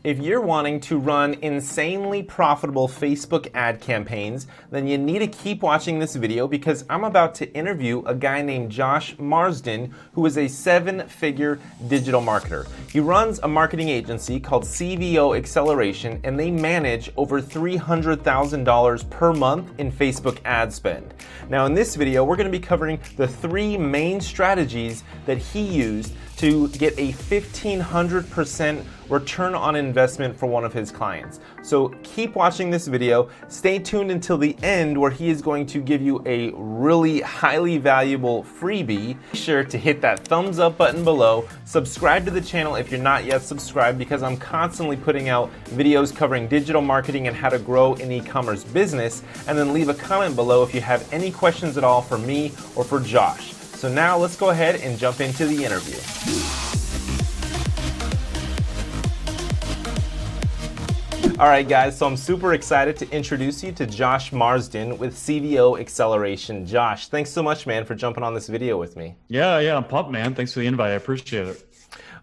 If you're wanting to run insanely profitable Facebook ad campaigns, then you need to keep watching this video because I'm about to interview a guy named Josh Marsden, who is a 7-figure digital marketer. He runs a marketing agency called CVO Acceleration, and they manage over $300,000 per month in Facebook ad spend. Now in this video, we're going to be covering the 3 main strategies that he used to get a 1,500% return on investment for one of his clients. So keep watching this video. Stay tuned until the end where he is going to give you a really highly valuable freebie. Be sure to hit that thumbs up button below. Subscribe to the channel if you're not yet subscribed because I'm constantly putting out videos covering digital marketing and how to grow an e-commerce business. And then leave a comment below if you have any questions at all for me or for Josh. So now let's go ahead and jump into the interview. All right, guys, so I'm super excited to introduce you to Josh Marsden with CVO Acceleration. Josh, thanks so much, man, for jumping on this video with me. Yeah, I'm pumped, man. Thanks for the invite. I appreciate it.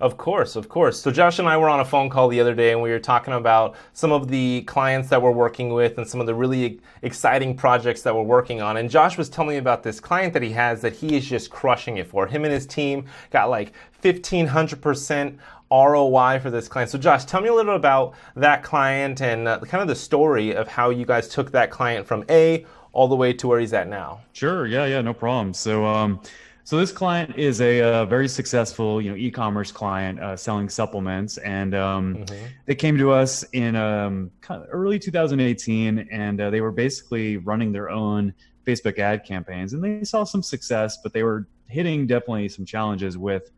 Of course, of course. So Josh and I were on a phone call the other day and we were talking about some of the clients that we're working with and some of the really exciting projects that we're working on. And Josh was telling me about this client that he has that he is just crushing it for. Him and his team got like 1,500% ROI for this client. So Josh, tell me a little about that client and kind of the story of how you guys took that client from A all the way to where he's at now. Sure, yeah, no problem. So this client is a very successful, e-commerce client selling supplements, and they came to us in kind of early 2018, and they were basically running their own Facebook ad campaigns, and they saw some success, but they were hitting definitely some challenges with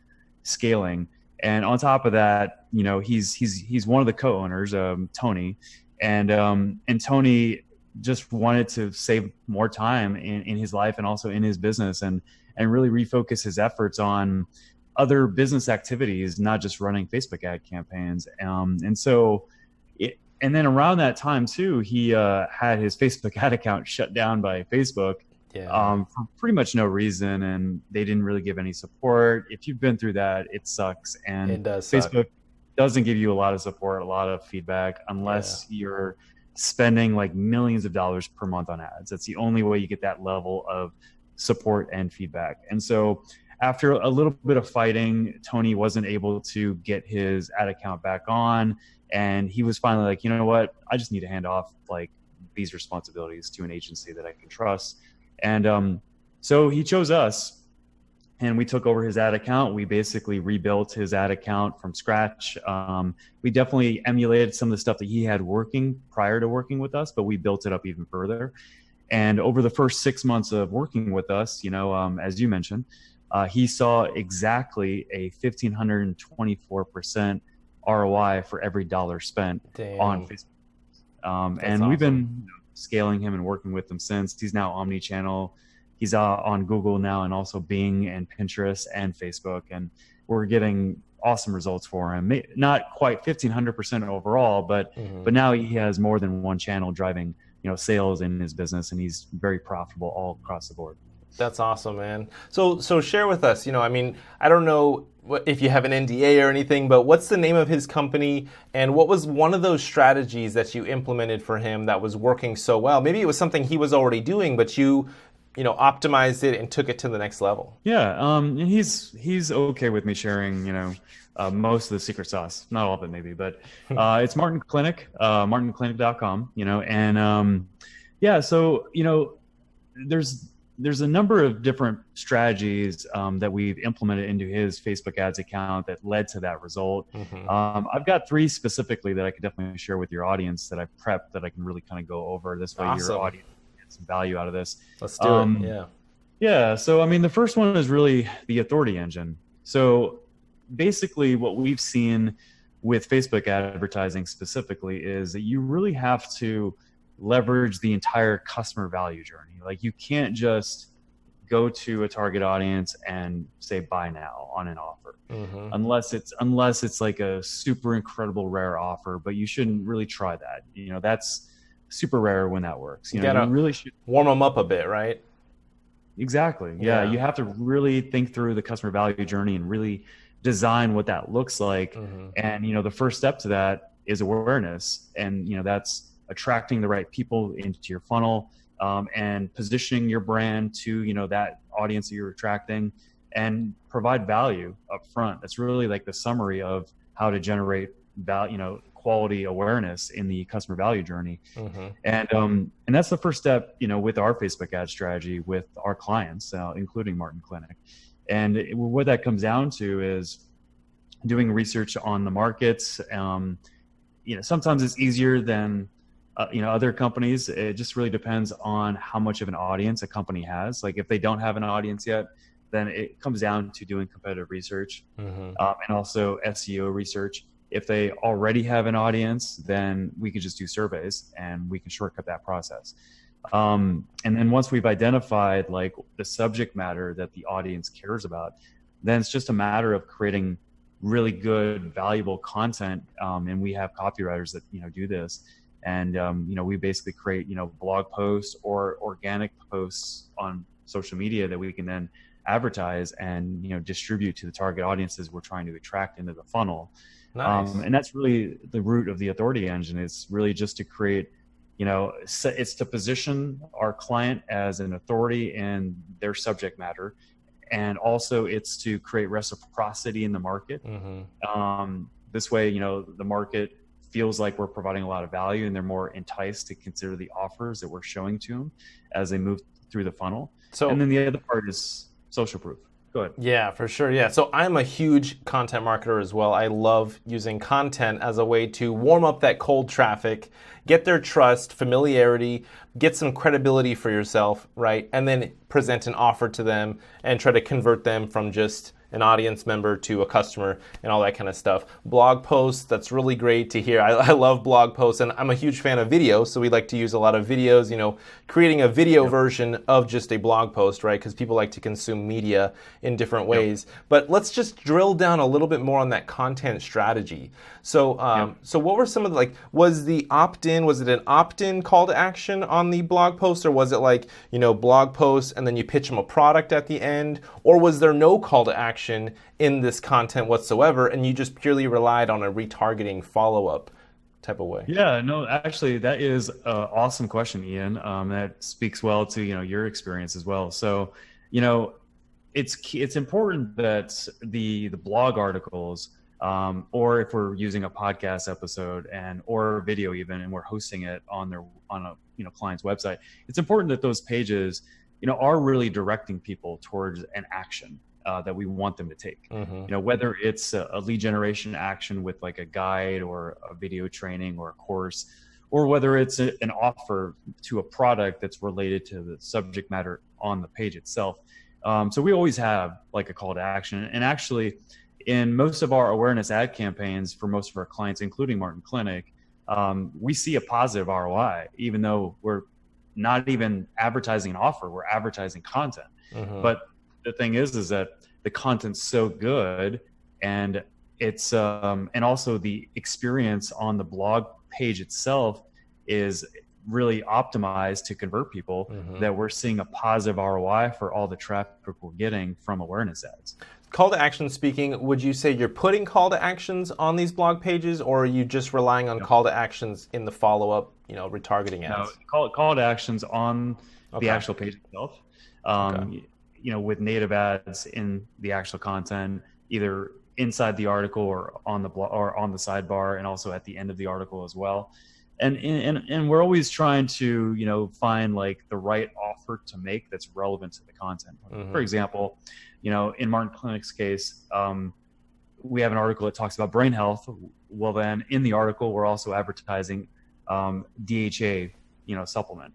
scaling. And on top of that, he's one of the co-owners, Tony, and Tony just wanted to save more time in his life and also in his business, and really refocus his efforts on other business activities, not just running Facebook ad campaigns. And then around that time too, he had his Facebook ad account shut down by Facebook. For pretty much no reason, and they didn't really give any support. If you've been through that, it sucks. And it does Facebook doesn't give you a lot of support, a lot of feedback, unless you're spending like millions of dollars per month on ads. That's the only way you get that level of support and feedback. And so after a little bit of fighting, Tony wasn't able to get his ad account back on, and he was finally like, you know what, I just need to hand off like these responsibilities to an agency that I can trust. And so he chose us, and we took over his ad account. We basically rebuilt his ad account from scratch. We definitely emulated some of the stuff that he had working prior to working with us, but we built it up even further. And over the first 6 months of working with us, as you mentioned, he saw exactly a 1,524% ROI for every dollar spent on Facebook. And awesome. We've been scaling him and working with him since. He's now omni-channel. He's on Google now, and also Bing and Pinterest and Facebook. And we're getting awesome results for him. Not quite 1,500% overall, but now he has more than one channel driving sales in his business, and he's very profitable all across the board. That's awesome, man. So share with us, I don't know if you have an NDA or anything, but what's the name of his company, and what was one of those strategies that you implemented for him that was working so well? Maybe it was something he was already doing, but you optimized it and took it to the next level. Yeah, and he's okay with me sharing, most of the secret sauce, not all of it maybe, but it's Martin Clinic, martinclinic.com, so there's a number of different strategies that we've implemented into his Facebook ads account that led to that result. I've got 3 specifically that I could definitely share with your audience that I've prepped that I can really kind of go over. This way your audience gets some value out of this. Let's do it, Yeah, so the first one is really the authority engine. So basically what we've seen with Facebook advertising specifically is that you really have to leverage the entire customer value journey. Like, you can't just go to a target audience and say buy now on an offer, unless it's like a super incredible rare offer, but you shouldn't really try that. That's super rare when that works. You really should warm them up a bit, right? Exactly. Yeah. You have to really think through the customer value journey and really design what that looks like. And the first step to that is awareness. And, that's attracting the right people into your funnel, and positioning your brand to, that audience that you're attracting, and provide value up front. That's really like the summary of how to generate value, quality awareness in the customer value journey. And that's the first step, with our Facebook ad strategy with our clients, including Martin Clinic. And what that comes down to is doing research on the markets. Sometimes it's easier than other companies. It just really depends on how much of an audience a company has. Like if they don't have an audience yet, then it comes down to doing competitive research, and also SEO research. If they already have an audience, then we can just do surveys and we can shortcut that process. And then once we've identified like the subject matter that the audience cares about, then it's just a matter of creating really good, valuable content. And we have copywriters that, do this. And, we basically create, blog posts or organic posts on social media that we can then advertise and, distribute to the target audiences we're trying to attract into the funnel. Nice. And that's really the root of the authority engine. It's really just to create, it's to position our client as an authority in their subject matter. And also it's to create reciprocity in the market. This way, the market feels like we're providing a lot of value and they're more enticed to consider the offers that we're showing to them as they move through the funnel. And then the other part is social proof. Go ahead. Yeah, for sure. Yeah. So I'm a huge content marketer as well. I love using content as a way to warm up that cold traffic, get their trust, familiarity, get some credibility for yourself, right? And then present an offer to them and try to convert them from just an audience member to a customer and all that kind of stuff. Blog posts, that's really great to hear. I love blog posts, and I'm a huge fan of video, so we like to use a lot of videos, creating a video version of just a blog post, right? Because people like to consume media in different ways. But let's just drill down a little bit more on that content strategy. So, so what were some of the, was it an opt-in call to action on the blog post, or was it blog posts and then you pitch them a product at the end, or was there no call to action in this content whatsoever, and you just purely relied on a retargeting follow-up type of way? Yeah, no, actually, that is an awesome question, Ian. That speaks well to your experience as well. So, it's important that the blog articles, or if we're using a podcast episode or video even, and we're hosting it on a client's website, it's important that those pages are really directing people towards an action that we want them to take. Whether it's a lead generation action with like a guide or a video training or a course, or whether it's an offer to a product that's related to the subject matter on the page itself. So we always have like a call to action. And actually, in most of our awareness ad campaigns for most of our clients, including Martin Clinic, we see a positive ROI, even though we're not even advertising an offer, we're advertising content. But the thing is that the content's so good, and it's and also the experience on the blog page itself is really optimized to convert people, that we're seeing a positive ROI for all the traffic we're getting from awareness ads. Call to action speaking, would you say you're putting call to actions on these blog pages, or are you just relying on call to actions in the follow-up, retargeting ads? No, call to actions on the actual page itself. With native ads in the actual content, either inside the article or on the blog or on the sidebar, and also at the end of the article as well. And we're always trying to find like the right offer to make that's relevant to the content. For example, in Martin Clinic's case, we have an article that talks about brain health. Well, then in the article, we're also advertising DHA, supplement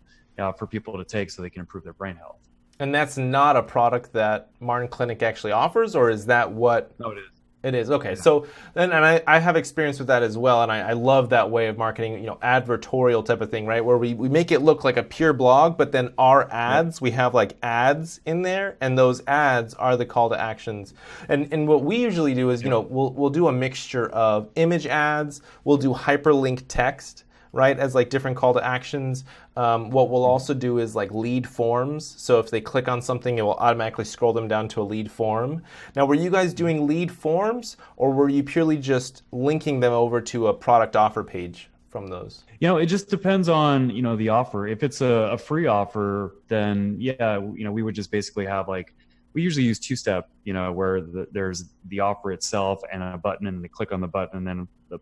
for people to take so they can improve their brain health. And that's not a product that Martin Clinic actually offers, or is that what? No, it is. It is. Okay. Yeah. So then, and I have experience with that as well, and I love that way of marketing, advertorial type of thing, right? Where we make it look like a pure blog, but then our ads, we have like ads in there, and those ads are the call to actions. And what we usually do is, we'll do a mixture of image ads, we'll do hyperlink text, right, as like different call to actions. What we'll also do is like lead forms. So if they click on something, it will automatically scroll them down to a lead form. Now, were you guys doing lead forms, or were you purely just linking them over to a product offer page from those? It just depends on, the offer. If it's a free offer, then yeah, we would just basically have we usually use two-step, where there's the offer itself and a button, and they click on the button, and then the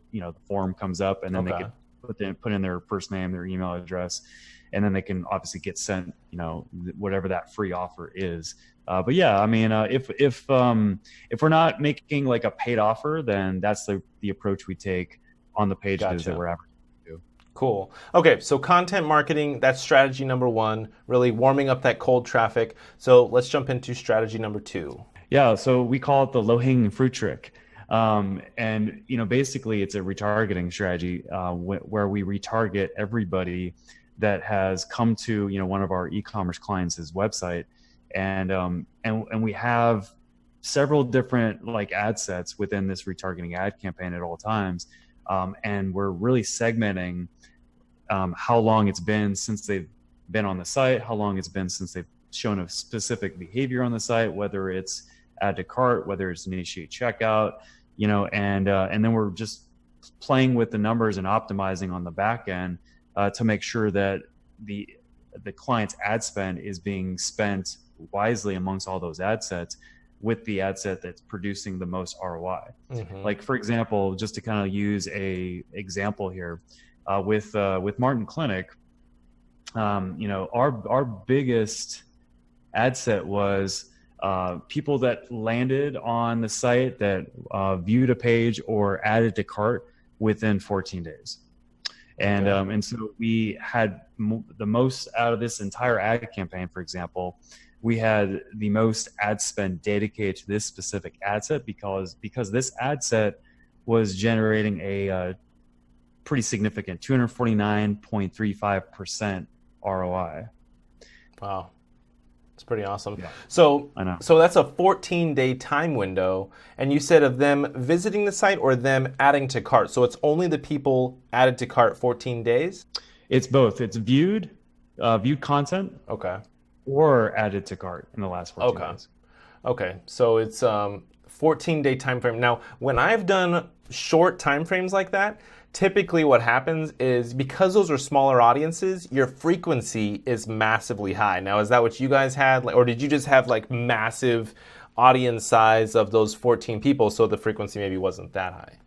form comes up, and then they can put in their first name, their email address, and then they can obviously get sent, whatever that free offer is. But yeah, I mean, if we're not making like a paid offer, then that's the approach we take on the pages that we're advertising. Cool. Okay, so content marketing, that's strategy number one, really warming up that cold traffic. So let's jump into strategy number two. Yeah, so we call it the low-hanging fruit trick. And basically it's a retargeting strategy where we retarget everybody that has come to one of our e-commerce clients' website, and we have several different ad sets within this retargeting ad campaign at all times. And we're really segmenting how long it's been since they've been on the site, how long it's been since they've shown a specific behavior on the site, whether it's add to cart, whether it's initiate checkout, and then we're just playing with the numbers and optimizing on the back end to make sure that the client's ad spend is being spent wisely amongst all those ad sets, with the ad set that's producing the most ROI. Mm-hmm. Like, for example, just to kind of use a example here, with Martin Clinic, our biggest ad set was people that landed on the site that viewed a page or added to cart within 14 days. And so we had the most out of this entire ad campaign. For example, we had the most ad spend dedicated to this specific ad set because this ad set was generating a pretty significant 249.35% ROI. Wow. It's pretty awesome. Yeah. So I know. So that's a 14-day time window, and you said of them visiting the site or them adding to cart. So it's only the people added to cart 14 days? It's both. It's viewed content. Okay. Or added to cart in the last 14 days. Okay. So it's 14-day time frame. Now, when I've done short time frames like that, typically what happens is, because those are smaller audiences, your frequency is massively high. Now, is that what you guys had? Or did you just have massive audience size of those 14 people, so the frequency maybe wasn't that high?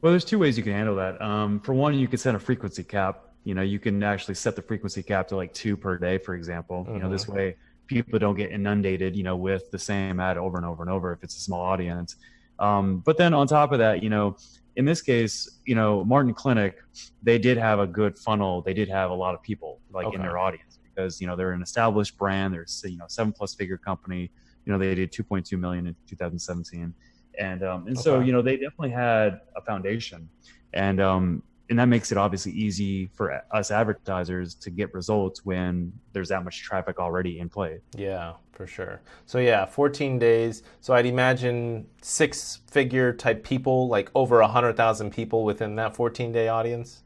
Well, there's two ways you can handle that. For one, you could set a frequency cap. You can actually set the frequency cap to 2 per day, for example. Mm-hmm. This way people don't get inundated, with the same ad over and over and over if it's a small audience. But then on top of that, in this case, Martin Clinic, they did have a good funnel. They did have a lot of people in their audience because, they're an established brand. They're, 7+ figure company. They did 2.2 million in 2017. And so, they definitely had a foundation, and that makes it obviously easy for us advertisers to get results when there's that much traffic already in play. Yeah, for sure. So yeah, 14 days. So I'd imagine 6-figure type people, over 100,000 people within that 14-day audience.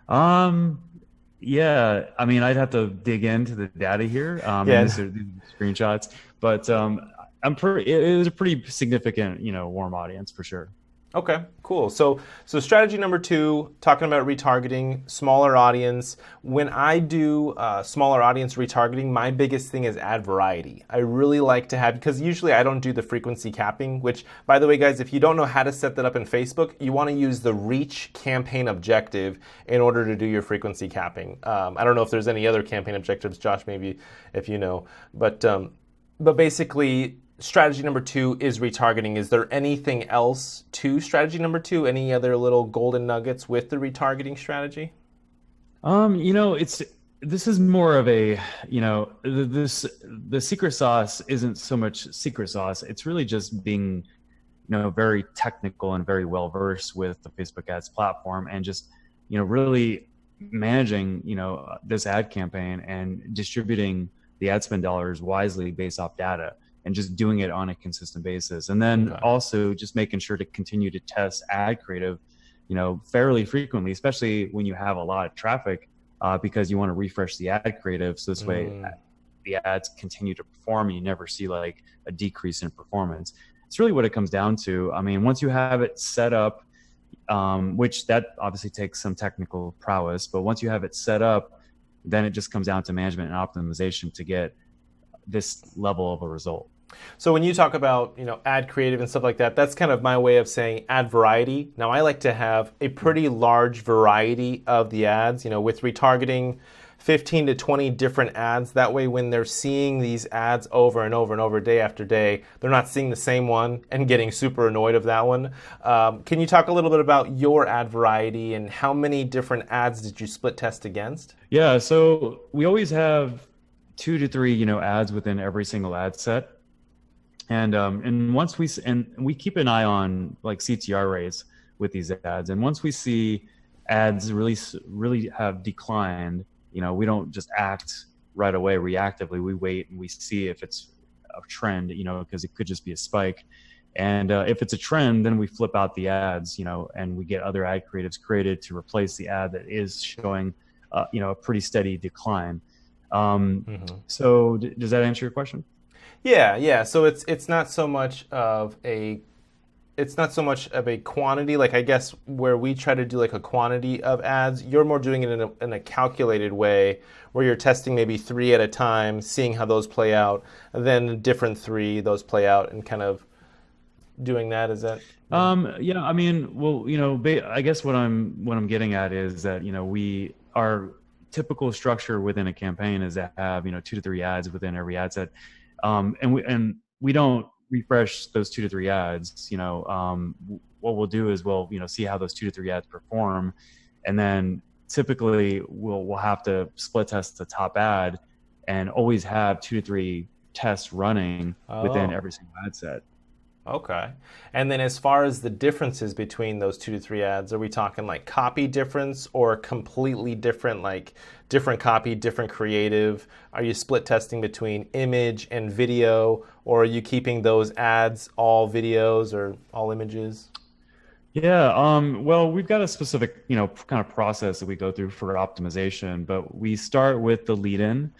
Yeah, I mean, I'd have to dig into the data here. These are screenshots, but it was a pretty significant, warm audience for sure. Okay, cool. So strategy number 2, talking about retargeting, smaller audience. When I do smaller audience retargeting, my biggest thing is ad variety. I really like to have, because usually I don't do the frequency capping, which, by the way, guys, if you don't know how to set that up in Facebook, you want to use the reach campaign objective in order to do your frequency capping. I don't know if there's any other campaign objectives, Josh, maybe if you know, but basically, strategy number 2 is retargeting. Is there anything else to strategy number 2? Any other little golden nuggets with the retargeting strategy? This is more of a, the secret sauce isn't so much secret sauce. It's really just being, very technical and very well versed with the Facebook ads platform, and just, really managing, this ad campaign and distributing the ad spend dollars wisely based off data, and just doing it on a consistent basis. And then also just making sure to continue to test ad creative, fairly frequently, especially when you have a lot of traffic, because you want to refresh the ad creative. So this way the ads continue to perform and you never see like a decrease in performance. It's really what it comes down to. I mean, once you have it set up, which that obviously takes some technical prowess, but once you have it set up, then it just comes down to management and optimization to get this level of a result. So when you talk about, ad creative and stuff like that, that's kind of my way of saying ad variety. Now I like to have a pretty large variety of the ads, with retargeting 15 to 20 different ads. That way when they're seeing these ads over and over and over day after day, they're not seeing the same one and getting super annoyed of that one. Can you talk a little bit about your ad variety and how many different ads did you split test against? Yeah, so we always have 2 to 3, ads within every single ad set. And once we keep an eye on like CTR rates with these ads, and once we see ads really have declined, we don't just act right away reactively. We wait and we see if it's a trend, because it could just be a spike. And if it's a trend, then we flip out the ads, and we get other ad creatives created to replace the ad that is showing, a pretty steady decline. So does that answer your question? Yeah. So it's not so much of a quantity. Like I guess where we try to do like a quantity of ads, you're more doing it in a calculated way, where you're testing maybe 3 at a time, seeing how those play out, and then different 3 those play out, and kind of doing that. Is that? Yeah. I mean, well, I guess what I'm getting at is that our typical structure within a campaign is to have 2 to 3 ads within every ad set. And we don't refresh those 2 to 3 ads. What we'll do is we'll see how those 2 to 3 ads perform, and then typically we'll have to split test the top ad and always have 2 to 3 tests running within every single ad set. Okay. And then as far as the differences between those 2 to 3 ads, are we talking like copy difference or completely different, like different copy, different creative? Are you split testing between image and video, or are you keeping those ads all videos or all images? Yeah, well, we've got a specific, kind of process that we go through for optimization, but we start with the lead-in,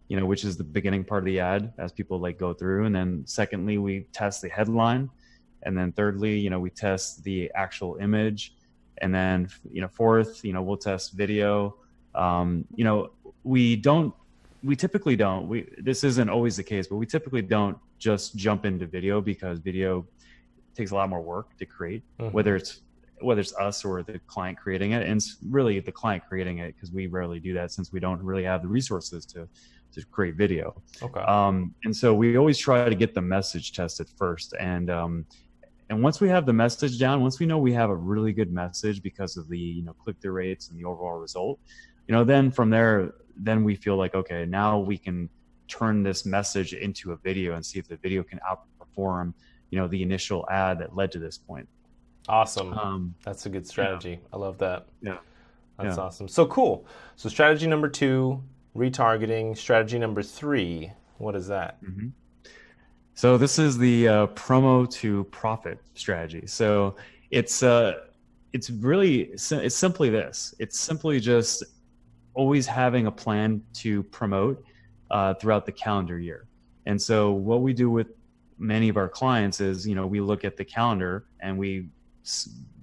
which is the beginning part of the ad as people like go through. And then secondly, we test the headline. And then thirdly, we test the actual image. And then, fourth, we'll test video. This isn't always the case, but we typically don't just jump into video, because video takes a lot more work to create, whether it's us or the client creating it. And it's really the client creating it, because we rarely do that since we don't really have the resources to create video. Okay. And so we always try to get the message tested first. And once we have the message down, once we know we have a really good message because of the click-through rates and the overall result, then from there, then we feel like, okay, now we can turn this message into a video and see if the video can outperform the initial ad that led to this point. Awesome. That's a good strategy. Yeah. I love that. Yeah. That's awesome. So cool. So strategy number 2, retargeting. Strategy number 3, what is that? So this is the promo to profit strategy. So it's simply this. It's simply just always having a plan to promote throughout the calendar year. And so what we do with many of our clients is, we look at the calendar and we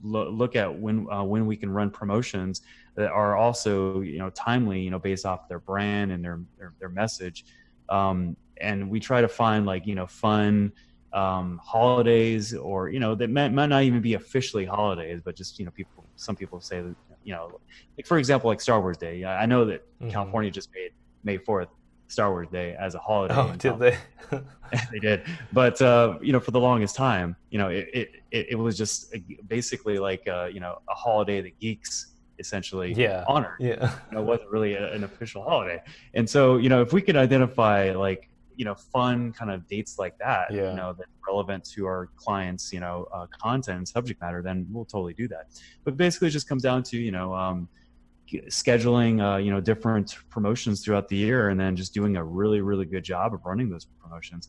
look at when we can run promotions that are also timely, based off their brand and their message, and we try to find like fun holidays, or that might not even be officially holidays, but just some people say that like for example, like Star Wars Day. I know that California just made May 4th Star Wars Day as a holiday. Oh, did they? They did. But for the longest time, it was just basically like a holiday that geeks essentially honored. Yeah. It wasn't really an official holiday. And so, if we could identify like fun kind of dates like that, that's relevant to our clients, content and subject matter, then we'll totally do that. But basically it just comes down to, scheduling, different promotions throughout the year, and then just doing a really, really good job of running those promotions.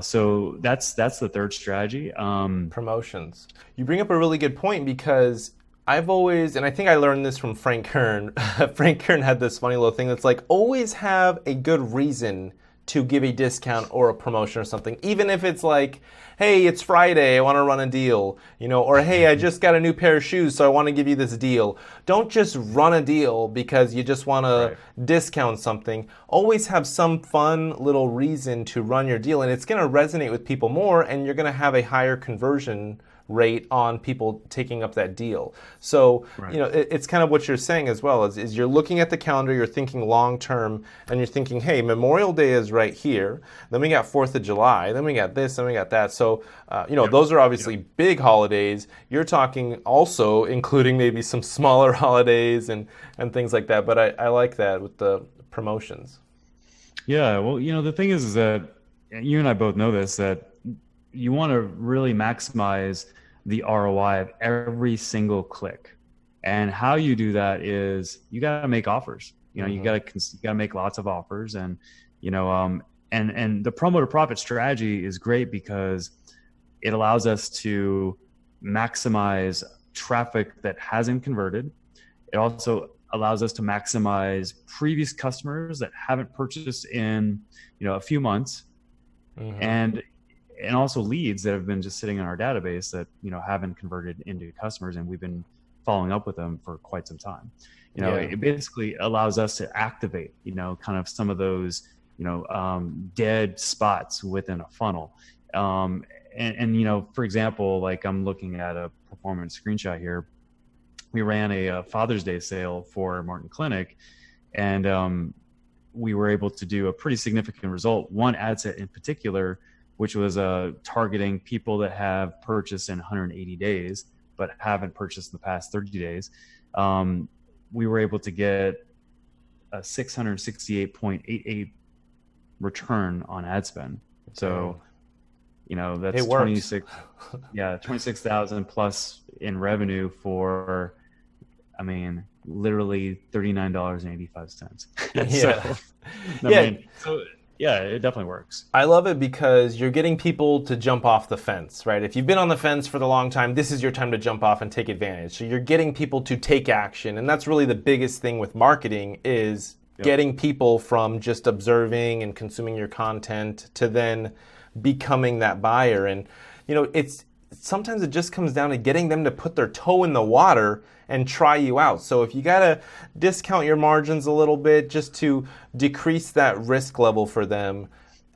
So that's the third strategy. Promotions. You bring up a really good point because I've always, and I think I learned this from Frank Kern. Frank Kern had this funny little thing that's like, always have a good reason to give a discount or a promotion or something, even if it's like, hey, it's Friday, I want to run a deal, or hey, I just got a new pair of shoes, so I want to give you this deal. Don't just run a deal because you just want to discount something. Always have some fun little reason to run your deal, and it's going to resonate with people more, and you're going to have a higher conversion rate on people taking up that deal. So, it's kind of what you're saying as well, is you're looking at the calendar, you're thinking long term, and you're thinking, hey, Memorial Day is right here, then we got 4th of July, then we got this, then we got that. So, those are obviously big holidays. You're talking also including maybe some smaller holidays and things like that. But I like that with the promotions. Yeah, well, the thing is that you and I both know this, that you want to really maximize the ROI of every single click. And how you do that is you got to make offers. You got to make lots of offers, and and the promo to profit strategy is great because it allows us to maximize traffic that hasn't converted. It also allows us to maximize previous customers that haven't purchased in a few months, and also leads that have been just sitting in our database that haven't converted into customers, and we've been following up with them for quite some time. It basically allows us to activate kind of some of those dead spots within a funnel. And for example, like I'm looking at a performance screenshot here. We ran a Father's Day sale for Martin Clinic, and we were able to do a pretty significant result. One ad set in particular, which was targeting people that have purchased in 180 days but haven't purchased in the past 30 days. We were able to get a 668.88 return on ad spend. So, that's 26,000 plus in revenue for, literally $39.85. So yeah, it definitely works. I love it because you're getting people to jump off the fence, right? If you've been on the fence for the long time, this is your time to jump off and take advantage. So you're getting people to take action. And that's really the biggest thing with marketing is getting people from just observing and consuming your content to then becoming that buyer. And, sometimes it just comes down to getting them to put their toe in the water and try you out. So if you got to discount your margins a little bit just to decrease that risk level for them,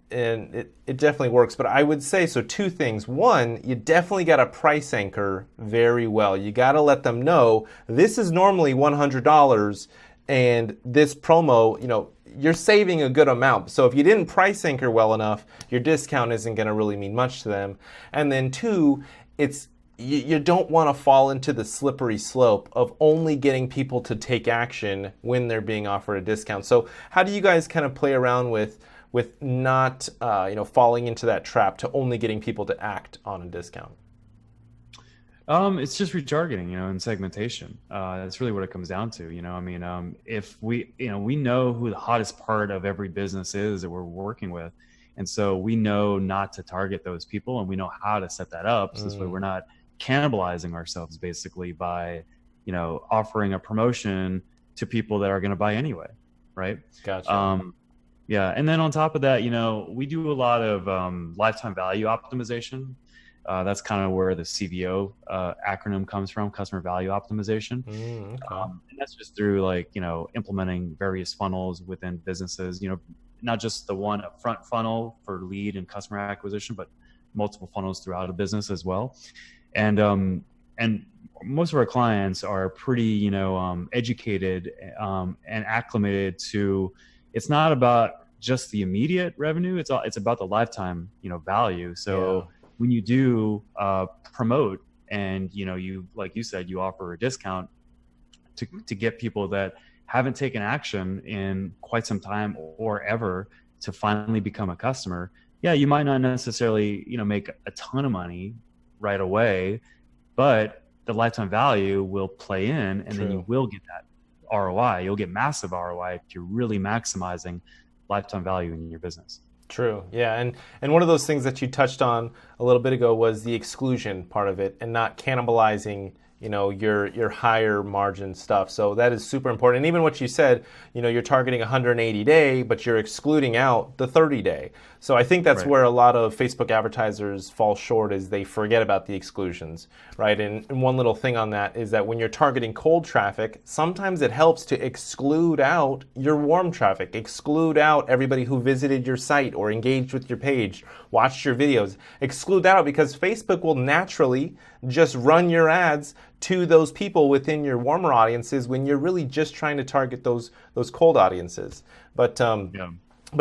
and it definitely works. But I would say, so two things. One, you definitely got to price anchor very well. You got to let them know this is normally $100 and this promo, you're saving a good amount. So if you didn't price anchor well enough, your discount isn't going to really mean much to them. And then two, you don't want to fall into the slippery slope of only getting people to take action when they're being offered a discount. So how do you guys kind of play around with not falling into that trap to only getting people to act on a discount? It's just retargeting, and segmentation. That's really what it comes down to. If we know who the hottest part of every business is that we're working with, and so we know not to target those people, and we know how to set that up. So this way, we're not cannibalizing ourselves basically by, offering a promotion to people that are going to buy anyway, right? Gotcha. Yeah, and then on top of that, we do a lot of lifetime value optimization. That's kind of where the CVO acronym comes from, customer value optimization. Okay. And that's just through implementing various funnels within businesses, not just the one upfront funnel for lead and customer acquisition, but multiple funnels throughout a business as well. And most of our clients are pretty, educated and acclimated to, it's not about just the immediate revenue. It's about the lifetime, value. So when you do promote and, you, like you said, you offer a discount to get people that haven't taken action in quite some time or ever to finally become a customer. Yeah, you might not necessarily, make a ton of money right away, but the lifetime value will play in, and then you will get that ROI. You'll get massive ROI if you're really maximizing lifetime value in your business. True. Yeah. And one of those things that you touched on a little bit ago was the exclusion part of it and not cannibalizing, your higher margin stuff. So that is super important. And even what you said, you're targeting 180 day, but you're excluding out the 30 day. So I think that's where a lot of Facebook advertisers fall short, is they forget about the exclusions, right? And one little thing on that is that when you're targeting cold traffic, sometimes it helps to exclude out your warm traffic, exclude out everybody who visited your site or engaged with your page, watched your videos. Exclude that out, because Facebook will naturally just run your ads to those people within your warmer audiences when you're really just trying to target those cold audiences. But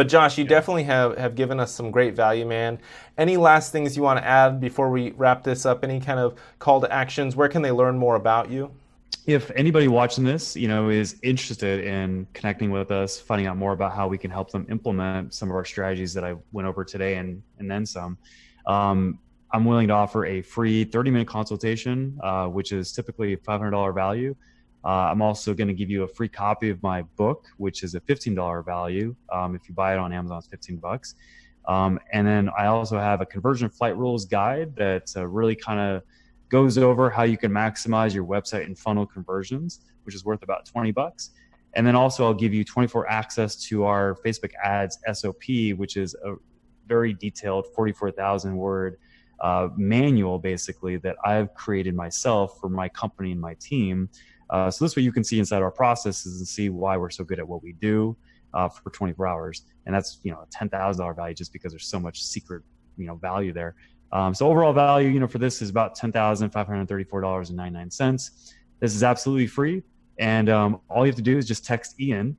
Josh, you definitely have given us some great value, man. Any last things you want to add before we wrap this up? Any kind of call to actions? Where can they learn more about you? If anybody watching this, is interested in connecting with us, finding out more about how we can help them implement some of our strategies that I went over today and then some, I'm willing to offer a free 30-minute consultation, which is typically a $500 value. I'm also going to give you a free copy of my book, which is a $15 value. If you buy it on Amazon, it's $15. And then I also have a conversion flight rules guide that really kind of goes over how you can maximize your website and funnel conversions, which is worth about $20. And then also I'll give you 24 access to our Facebook ads SOP, which is a very detailed 44,000 word manual, basically, that I've created myself for my company and my team. So this way you can see inside our processes and see why we're so good at what we do for 24 hours. And that's, a $10,000 value, just because there's so much secret, value there. So overall value, for this is about $10,534.99. This is absolutely free. And all you have to do is just text Ian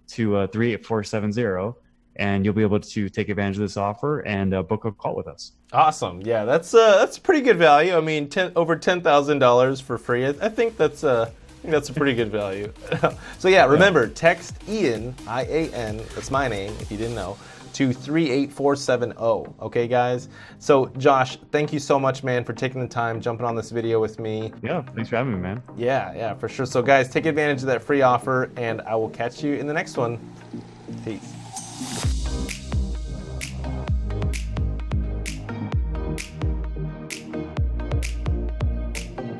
to 38470, and you'll be able to take advantage of this offer and book a call with us. Awesome. Yeah, that's pretty good value. I mean, over $10,000 for free. I think that's a pretty good value. So yeah, remember, text Ian, I-A-N, that's my name if you didn't know, to 38470. Okay, guys? So Josh, thank you so much, man, for taking the time, jumping on this video with me. Yeah, thanks for having me, man. Yeah, for sure. So guys, take advantage of that free offer, and I will catch you in the next one. Peace.